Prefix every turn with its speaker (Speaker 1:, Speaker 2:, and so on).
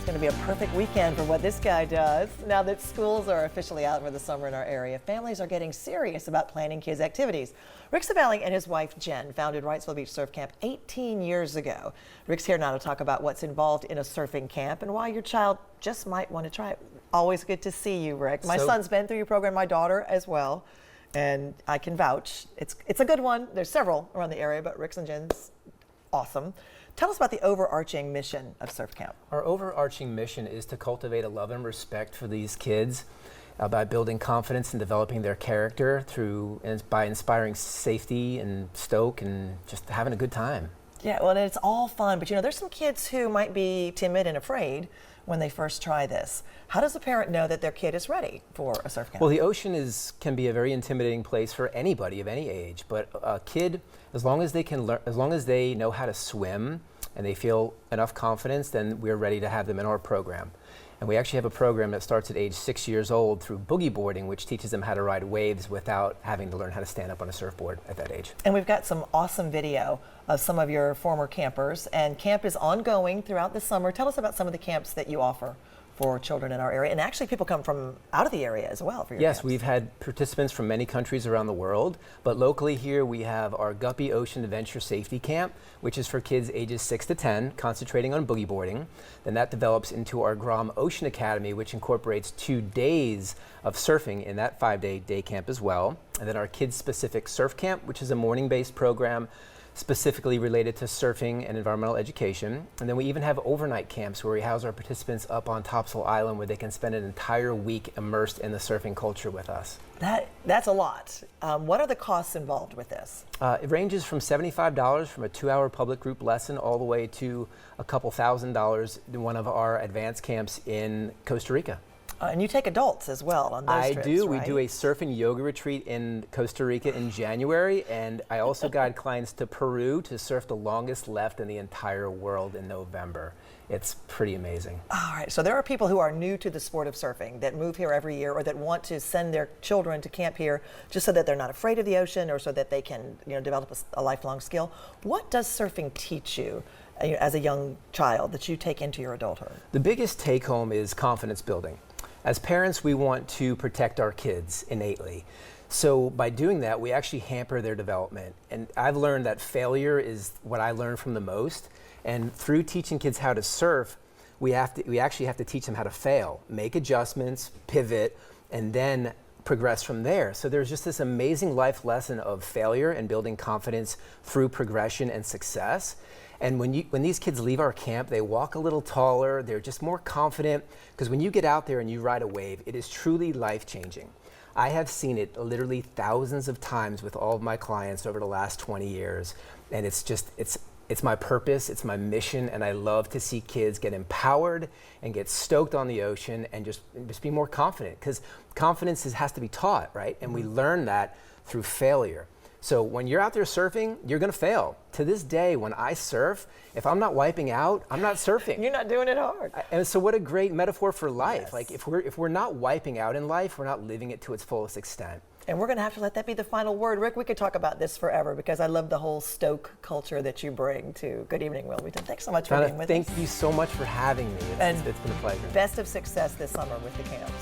Speaker 1: going to be a perfect weekend for what this guy does. Now that schools are officially out for the summer in our area, families are getting serious about planning kids' activities. Rick Savelli and his wife Jen founded Wrightsville-Beach Surf Camp 18 years ago. Rick's here now to talk about what's involved in a surfing camp and why your child just might want to try it. Always good to see you, Rick. My son's been through your program, my daughter as well, and I can vouch. It's a good one. There's several around the area, but Rick's and Jen's awesome. Tell us about the overarching mission of Surf Camp.
Speaker 2: Our overarching mission is to cultivate a love and respect for these kids by building confidence and developing their character by inspiring safety and stoke and just having a good time.
Speaker 1: Yeah, well, it's all fun, but you know, there's some kids who might be timid and afraid when they first try this. How does a parent know that their kid is ready for a surf camp?
Speaker 2: Well, the ocean can be a very intimidating place for anybody of any age, but a kid, as long as they can learn, as long as they know how to swim and they feel enough confidence, then we're ready to have them in our program. And we actually have a program that starts at age 6 years old through boogie boarding, which teaches them how to ride waves without having to learn how to stand up on a surfboard at that age.
Speaker 1: And we've got some awesome video of some of your former campers, and camp is ongoing throughout the summer. Tell us about some of the camps that you offer for children in our area, and actually people come from out of the area as well for your camps.
Speaker 2: We've had participants from many countries around the world, but locally here we have our Guppy Ocean Adventure Safety Camp, which is for kids ages 6 to 10, concentrating on boogie boarding. Then that develops into our Grom Ocean Academy, which incorporates 2 days of surfing in that 5-day day camp as well. And then our kids-specific surf camp, which is a morning-based program specifically related to surfing and environmental education. And then we even have overnight camps where we house our participants up on Topsail Island where they can spend an entire week immersed in the surfing culture with us.
Speaker 1: That's a lot. What are the costs involved with this?
Speaker 2: It ranges from $75 from a 2-hour public group lesson all the way to a couple $1,000s in one of our advanced camps in Costa Rica.
Speaker 1: And you take adults as well on those trips,
Speaker 2: I do.
Speaker 1: right?
Speaker 2: We do a surf and yoga retreat in Costa Rica in January, and I also guide clients to Peru to surf the longest left in the entire world in November. It's pretty amazing.
Speaker 1: All right, so there are people who are new to the sport of surfing that move here every year or that want to send their children to camp here just so that they're not afraid of the ocean or so that they can, develop a lifelong skill. What does surfing teach you as a young child that you take into your adulthood?
Speaker 2: The biggest take home is confidence building. As parents, we want to protect our kids innately. So by doing that, we actually hamper their development. And I've learned that failure is what I learned from the most. And through teaching kids how to surf, we actually have to teach them how to fail, make adjustments, pivot, and then progress from there. So there's just this amazing life lesson of failure and building confidence through progression and success. And when these kids leave our camp, they walk a little taller, they're just more confident, because when you get out there and you ride a wave, it is truly life-changing. I have seen it literally thousands of times with all of my clients over the last 20 years, and it's my purpose, it's my mission, and I love to see kids get empowered and get stoked on the ocean and just be more confident, because confidence has to be taught, right? And we learn that through failure. So when you're out there surfing, you're gonna fail. To this day, when I surf, if I'm not wiping out, I'm not surfing.
Speaker 1: You're not doing it hard.
Speaker 2: And so what a great metaphor for life.
Speaker 1: Yes.
Speaker 2: Like if we're not wiping out in life, we're not living it to its fullest extent.
Speaker 1: And we're gonna have to let that be the final word. Rick, we could talk about this forever because I love the whole stoke culture that you bring to Good Evening Wilmington. Thanks so much for being with us.
Speaker 2: Thank you so much for having me. It's been a pleasure.
Speaker 1: Best of success this summer with the camp.